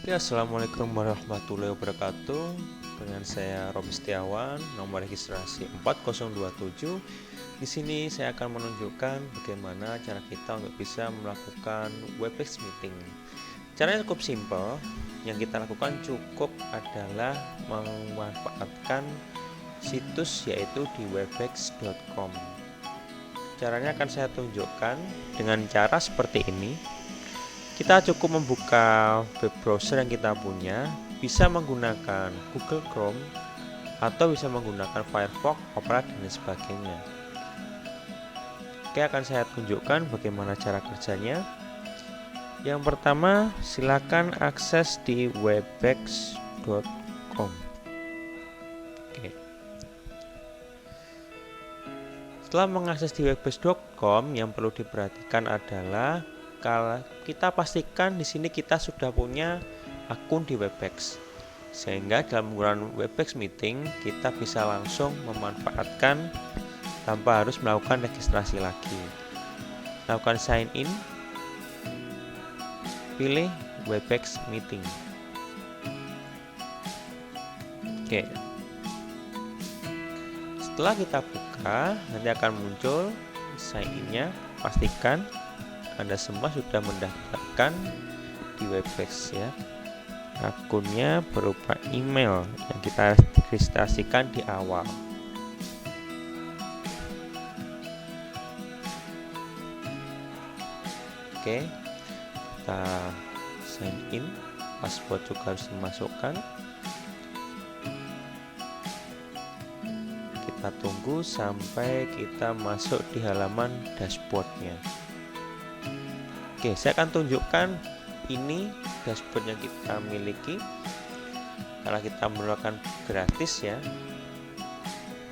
Ya, assalamualaikum warahmatullahi wabarakatuh. Dengan saya Robi Setiawan, nomor registrasi 4027. Di sini saya akan menunjukkan bagaimana cara kita untuk bisa melakukan Webex meeting. Caranya cukup simpel. Yang kita lakukan cukup adalah memanfaatkan situs yaitu di webex.com. Caranya akan saya tunjukkan dengan cara seperti ini. Kita cukup membuka web browser yang kita punya, bisa menggunakan Google Chrome atau bisa menggunakan Firefox, Opera dan sebagainya. Oke, akan saya tunjukkan bagaimana cara kerjanya. Yang pertama, silakan akses di webex.com. Oke. Setelah mengakses di webex.com, yang perlu diperhatikan adalah kalau kita pastikan di sini kita sudah punya akun di Webex, sehingga dalam menggunakan Webex meeting kita bisa langsung memanfaatkan tanpa harus melakukan registrasi lagi. Lakukan sign in, pilih Webex meeting. Oke. Setelah kita buka, nanti akan muncul sign in-nya. Pastikan Anda semua sudah mendaftarkan di Webex ya. Akunnya berupa email yang kita registrasikan di awal. Oke, kita sign in, password juga harus dimasukkan. Kita tunggu sampai kita masuk di halaman dashboardnya. Oke, saya akan tunjukkan ini dashboard yang kita miliki. Karena kita menggunakan gratis ya,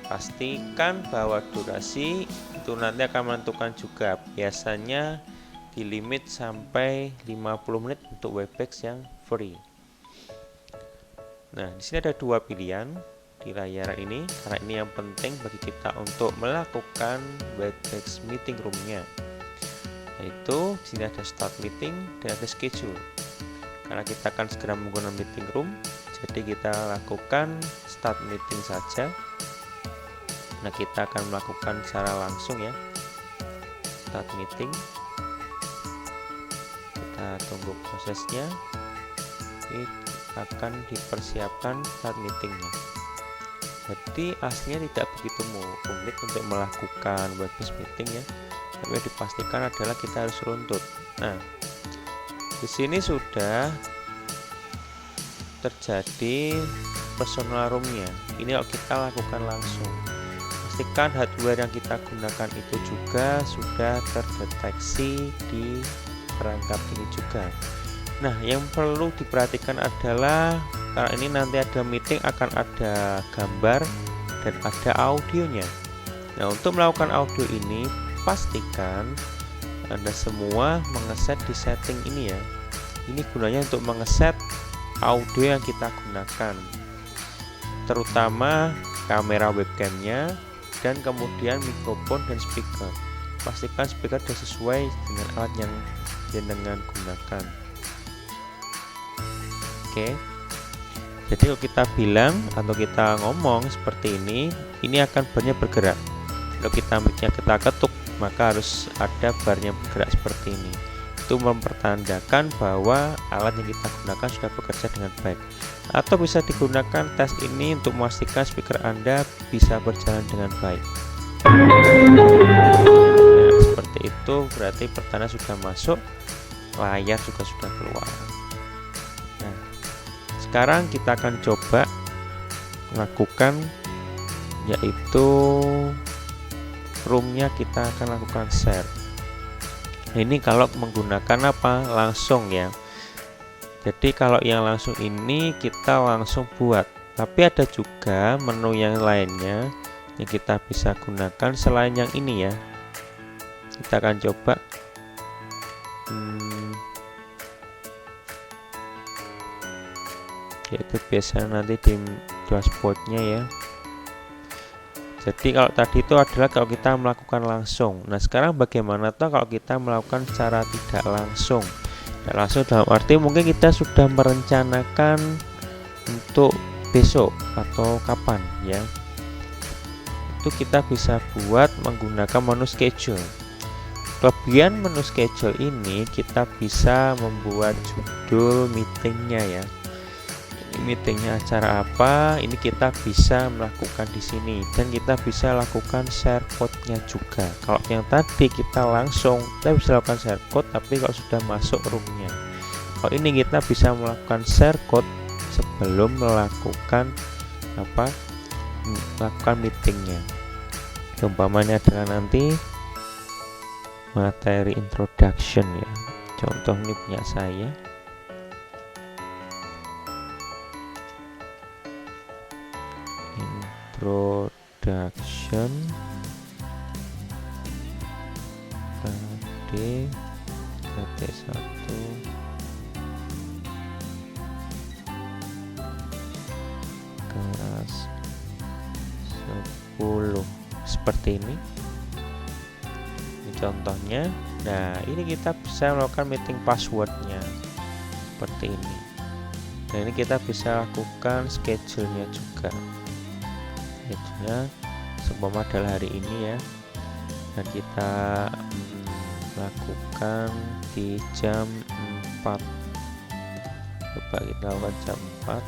pastikan bahwa durasi itu nanti akan menentukan juga. Biasanya di limit sampai 50 menit untuk Webex yang free. Nah, di sini ada dua pilihan di layar ini, karena ini yang penting bagi kita untuk melakukan Webex meeting room-nya. Yaitu di sini ada start meeting dan ada schedule. Karena kita akan segera menggunakan meeting room, jadi kita lakukan start meeting saja. Nah, kita akan melakukan secara langsung ya, start meeting. Kita tunggu prosesnya. Ini akan dipersiapkan start meetingnya. Jadi aslinya tidak begitu rumit untuk melakukan Webex meeting ya. Tapi yang dipastikan adalah kita harus runtut. Nah, di sini sudah terjadi personal room-nya. Ini kalau kita lakukan langsung. Pastikan hardware yang kita gunakan itu juga sudah terdeteksi di perangkat ini juga. Nah, yang perlu diperhatikan adalah karena ini nanti ada meeting, akan ada gambar dan ada audionya. Nah, untuk melakukan audio ini pastikan Anda semua mengeset di setting ini ya. Ini gunanya untuk mengeset audio yang kita gunakan, terutama kamera webcamnya dan kemudian mikrofon dan speaker. Pastikan speaker sudah sesuai dengan alat yang jenengan gunakan. Oke. Jadi kalau kita bilang atau kita ngomong seperti ini akan barnya bergerak. Kalau kita mic-nya kita ketuk, maka harus ada bar yang bergerak seperti ini. Itu mempertandakan bahwa alat yang kita gunakan sudah bekerja dengan baik. Atau bisa digunakan tes ini untuk memastikan speaker Anda bisa berjalan dengan baik. Nah, seperti itu berarti pertanda sudah masuk, layar juga sudah keluar. Nah, sekarang kita akan coba lakukan, yaitu room-nya kita akan lakukan share. Ini kalau menggunakan apa? Langsung ya. Jadi kalau yang langsung ini kita langsung buat. Tapi ada juga menu yang lainnya yang kita bisa gunakan selain yang ini ya. Kita akan coba yaitu biasanya nanti di dashboardnya ya. Jadi kalau tadi itu adalah kalau kita melakukan langsung. Nah, sekarang bagaimana tuh kalau kita melakukan secara tidak langsung? langsung dalam arti mungkin kita sudah merencanakan untuk besok atau kapan ya, itu kita bisa buat menggunakan menu schedule. Kelebihan menu schedule ini kita bisa membuat judul meetingnya ya. Ini meetingnya acara apa? Ini kita bisa melakukan di sini dan kita bisa lakukan share code-nya juga. Kalau yang tadi kita bisa lakukan share code, tapi kalau sudah masuk room-nya. Kalau ini kita bisa melakukan share code sebelum melakukan meetingnya. Umpamanya adalah nanti materi introduction ya, contoh ini punya saya. Introduction KT1 kelas 10 seperti ini contohnya. Nah, ini kita bisa melakukan meeting passwordnya seperti ini. Nah, ini kita bisa lakukan schedule-nya juga. Schedule-nya seumpama adalah hari ini ya, dan kita lakukan di jam 4. Coba kita lakukan jam 4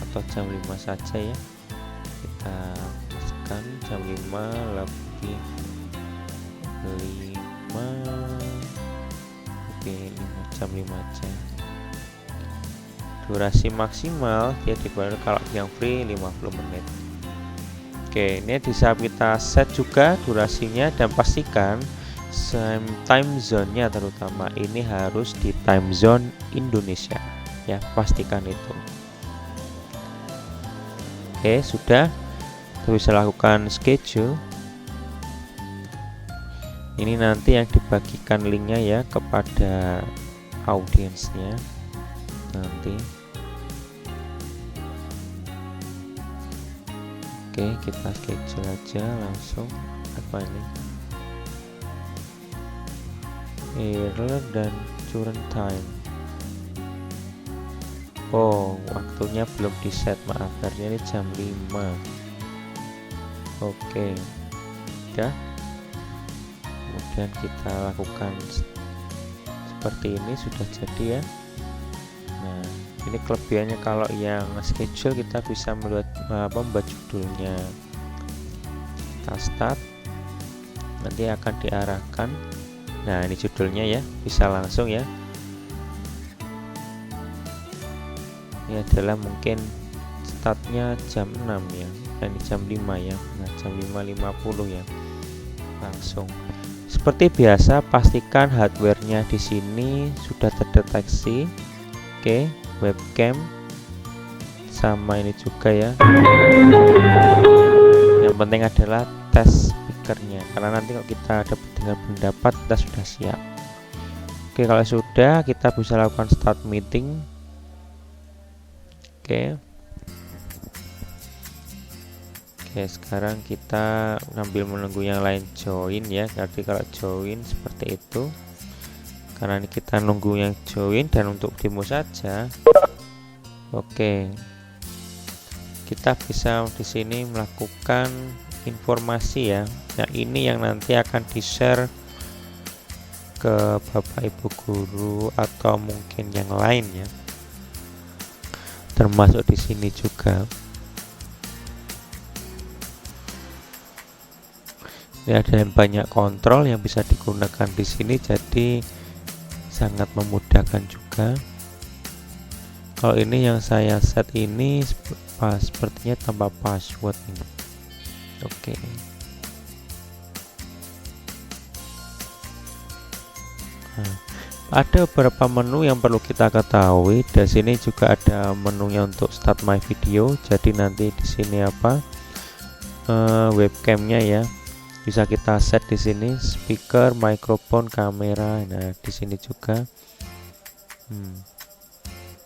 atau jam 5 saja ya. Kita masukkan jam 5 lebih 5 aja. Durasi maksimal dia dibayar kalau yang free 50 menit. Oke, ini bisa kita set juga durasinya dan pastikan time zone-nya, terutama ini harus di time zone Indonesia ya, pastikan itu. Oke, sudah. Kita bisa lakukan schedule. Ini nanti yang dibagikan linknya ya kepada audiensnya nanti. Oke, kita schedule aja langsung. Apa ini? Error dan current time. Oh, waktunya belum di set, maaf, ini jam 5. Oke, udah. Kemudian kita lakukan seperti ini, sudah jadi ya. Nah, ini kelebihannya kalau yang schedule kita bisa membuat judulnya. Kita start, nanti akan diarahkan. Nah, ini judulnya ya, bisa langsung ya. Ini adalah mungkin startnya jam 6 ya, ini jam 5 ya. Nah, jam 5.50 ya, langsung. Seperti biasa, pastikan hardware-nya di sini sudah terdeteksi. Oke, webcam sama ini juga ya. Yang penting adalah tes speakernya, karena nanti kalau kita dapat dengan pendapat kita sudah siap. Oke, kalau sudah kita bisa lakukan start meeting. Oke. Oke, sekarang kita sambil menunggu yang lain join ya. Jadi kalau join seperti itu, karena ini kita nunggu yang join dan untuk demo saja. Oke, kita bisa di sini melakukan informasi ya. Nah, ini yang nanti akan di-share ke Bapak Ibu guru atau mungkin yang lain ya, termasuk di sini juga. Ini ada banyak kontrol yang bisa digunakan di sini, jadi sangat memudahkan juga. Kalau ini yang saya set ini sepertinya tanpa password ini. Oke. Nah, ada beberapa menu yang perlu kita ketahui. Di sini juga ada menunya untuk start my video. Jadi nanti di sini webcamnya ya. Bisa kita set di sini, speaker, mikrofon, kamera. Nah, di sini juga.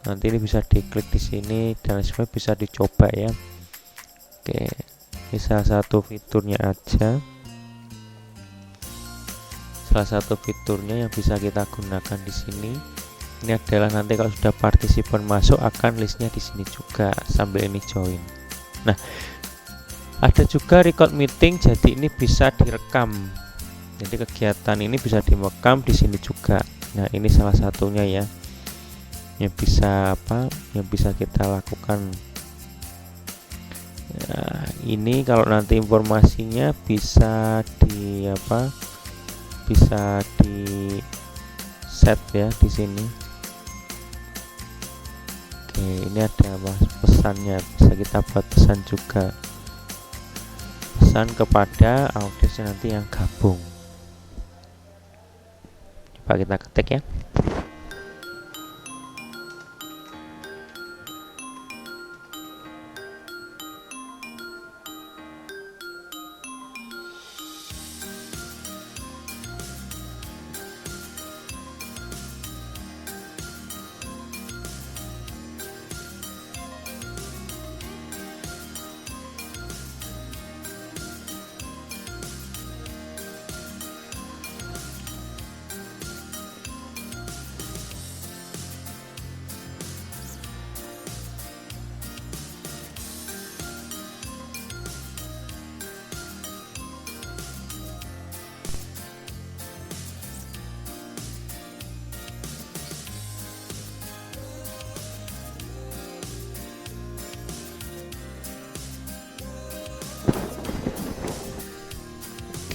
Nanti ini bisa diklik di sini dan sebenarnya bisa dicoba ya. Oke, ini salah satu fiturnya aja. salah satu fiturnya yang bisa kita gunakan di sini. Ini adalah nanti kalau sudah partisipan masuk akan listnya di sini juga sambil ini join. Nah, ada juga record meeting, jadi ini bisa direkam. Jadi kegiatan ini bisa direkam di sini juga. Nah, ini salah satunya ya, yang bisa yang bisa kita lakukan. Nah, ini kalau nanti informasinya bisa bisa di set ya di sini. Oke, ini ada pesannya, bisa kita buat pesan juga, pesan kepada audiens nanti yang gabung. Coba kita ketik ya.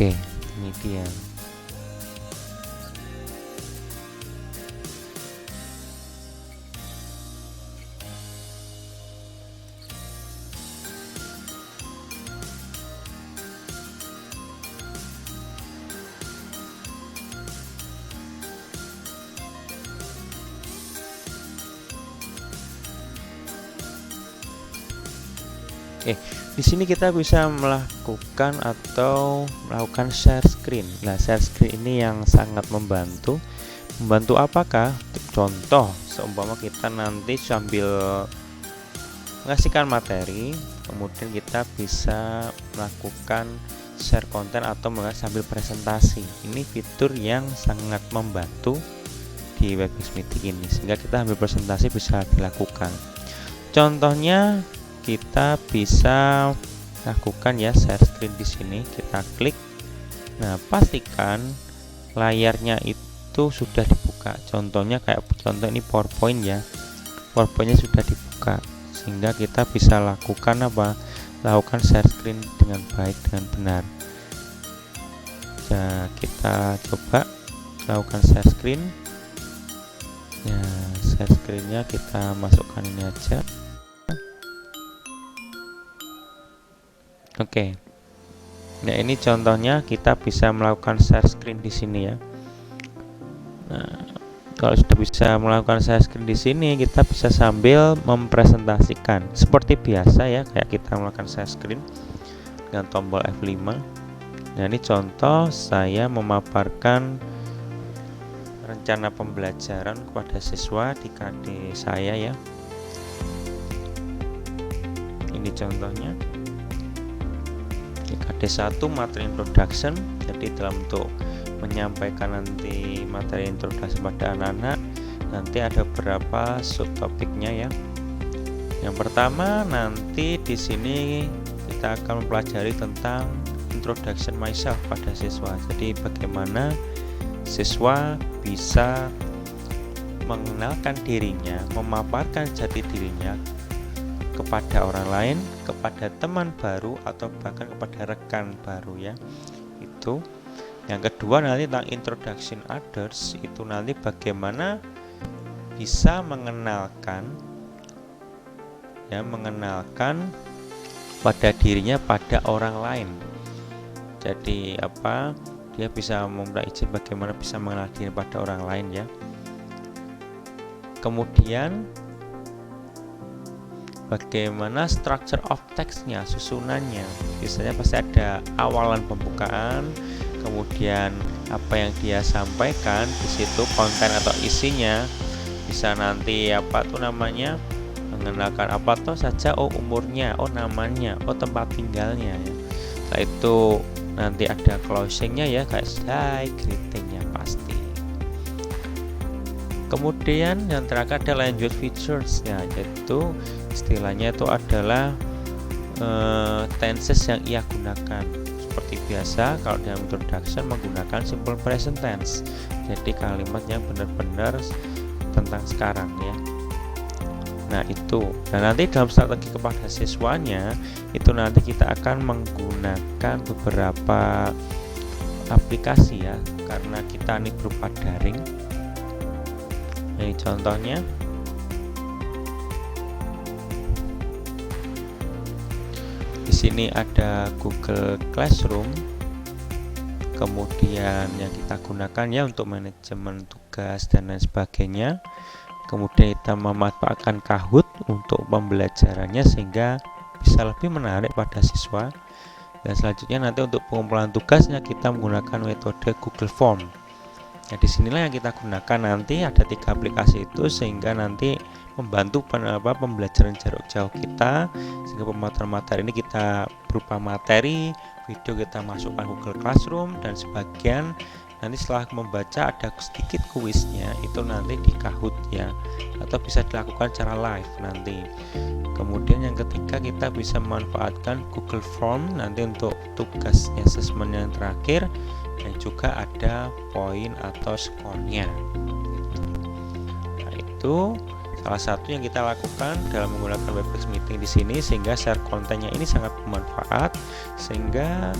Oke, ini dia. Di sini kita bisa melakukan share screen. Nah, share screen ini yang sangat membantu. Membantu apakah? Contoh, seumpama kita nanti sambil mengasihkan materi, kemudian kita bisa melakukan share konten atau sambil presentasi. Ini fitur yang sangat membantu di Webex Meeting ini, sehingga kita ambil presentasi bisa dilakukan. Contohnya kita bisa lakukan ya share screen di sini. Kita klik. Nah, pastikan layarnya itu sudah dibuka. Contohnya contoh ini PowerPoint ya. PowerPointnya sudah dibuka, sehingga kita bisa lakukan lakukan share screen dengan baik, dengan benar. Nah, kita coba lakukan share screen. Ya, share screennya kita masukkan ini aja. Oke. Nah, ini contohnya kita bisa melakukan share screen di sini ya. Nah, kalau sudah bisa melakukan share screen di sini, kita bisa sambil mempresentasikan seperti biasa ya, kayak kita melakukan share screen dengan tombol F5. Nah, ini contoh saya memaparkan rencana pembelajaran kepada siswa di KD saya ya. Ini contohnya. KD1 materi introduction, jadi dalam untuk menyampaikan nanti materi introduksi pada anak-anak, nanti ada beberapa subtopiknya ya. Yang pertama nanti di sini kita akan mempelajari tentang introduction myself pada siswa. Jadi bagaimana siswa bisa mengenalkan dirinya, memaparkan jati dirinya kepada orang lain, kepada teman baru, atau bahkan kepada rekan baru ya. Itu. Yang kedua nanti tentang introduction others, itu nanti bagaimana bisa mengenalkan pada dirinya pada orang lain. Jadi dia bisa meminta izin bagaimana bisa mengenal diri pada orang lain ya. Kemudian bagaimana structure of text-nya, susunannya. Biasanya pasti ada awalan pembukaan, kemudian apa yang dia sampaikan di situ, konten atau isinya. Bisa nanti mengenalkan apa saja, umurnya, namanya, tempat tinggalnya ya. Setelah itu nanti ada closingnya ya, kayak greetingnya pasti. Kemudian yang terakhir adalah language features ya, yaitu istilahnya itu adalah tenses yang ia gunakan. Seperti biasa kalau dalam introduction menggunakan simple present tense, jadi kalimat yang benar-benar tentang sekarang ya. Nah itu, dan nanti dalam strategi kepada siswanya itu nanti kita akan menggunakan beberapa aplikasi ya, karena kita ini berupa daring. Ini contohnya. Di sini ada Google Classroom, kemudian yang kita gunakan ya untuk manajemen tugas dan lain sebagainya. Kemudian kita memanfaatkan Kahoot untuk pembelajarannya sehingga bisa lebih menarik pada siswa. Dan selanjutnya nanti untuk pengumpulan tugasnya kita menggunakan metode Google Form. Nah disinilah yang kita gunakan nanti, ada 3 aplikasi itu sehingga nanti membantu pembelajaran jarak jauh kita, sehingga pemaparan materi ini kita berupa materi, video kita masukkan Google Classroom, dan sebagian nanti setelah membaca ada sedikit kuisnya itu nanti di Kahoot ya, atau bisa dilakukan secara live nanti. Kemudian yang ketiga kita bisa memanfaatkan Google Form nanti untuk tugas assessment yang terakhir, dan juga ada poin atau skornya. Nah itu salah satu yang kita lakukan dalam menggunakan Webex Meeting di sini, sehingga share kontennya ini sangat bermanfaat, sehingga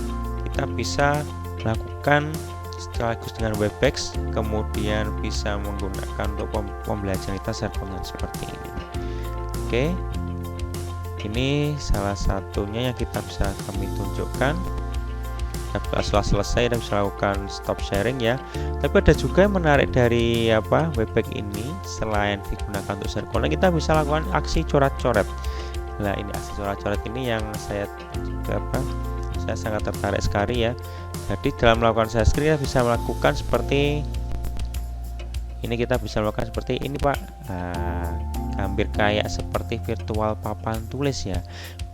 kita bisa melakukan sekaligus dengan Webex, kemudian bisa menggunakan untuk pembelajaran kita share konten seperti ini. Oke, ini salah satunya yang kita bisa kami tunjukkan. Setelah selesai dan bisa lakukan stop sharing ya. Tapi ada juga yang menarik dari Webex ini, selain digunakan untuk share konten, kita bisa lakukan aksi coret-coret. Nah ini aksi coret-coret ini yang saya sangat tertarik sekali ya. Jadi dalam melakukan share screen kita bisa melakukan seperti ini, kita bisa melakukan seperti ini Pak. Nah, hampir kayak seperti virtual papan tulis ya.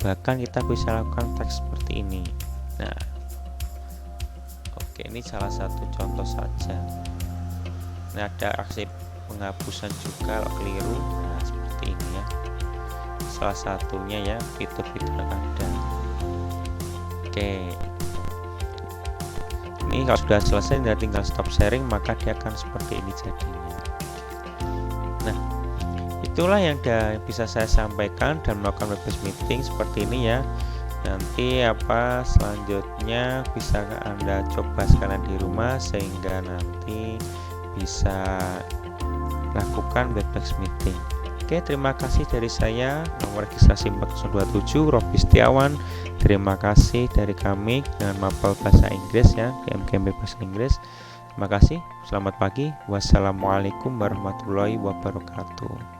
Bahkan kita bisa lakukan teks seperti ini. Nah oke, ini salah satu contoh saja. Ini ada aksi penghapusan juga kalau keliru. Nah seperti ini ya, salah satunya ya, fitur-fitur yang ada. Oke, ini kalau sudah selesai dan tinggal stop sharing, maka dia akan seperti ini jadinya. Nah itulah yang bisa saya sampaikan dan melakukan Webex Meeting seperti ini ya. Nanti selanjutnya bisa Anda coba sekalian di rumah, sehingga nanti bisa lakukan Webex Meeting. Oke, terima kasih dari saya, nomor registrasi 4027 Robi Setiawan. Terima kasih dari kami dengan mapel bahasa Inggris ya, GMKMB Bahasa Inggris. Terima kasih, selamat pagi, wassalamualaikum warahmatullahi wabarakatuh.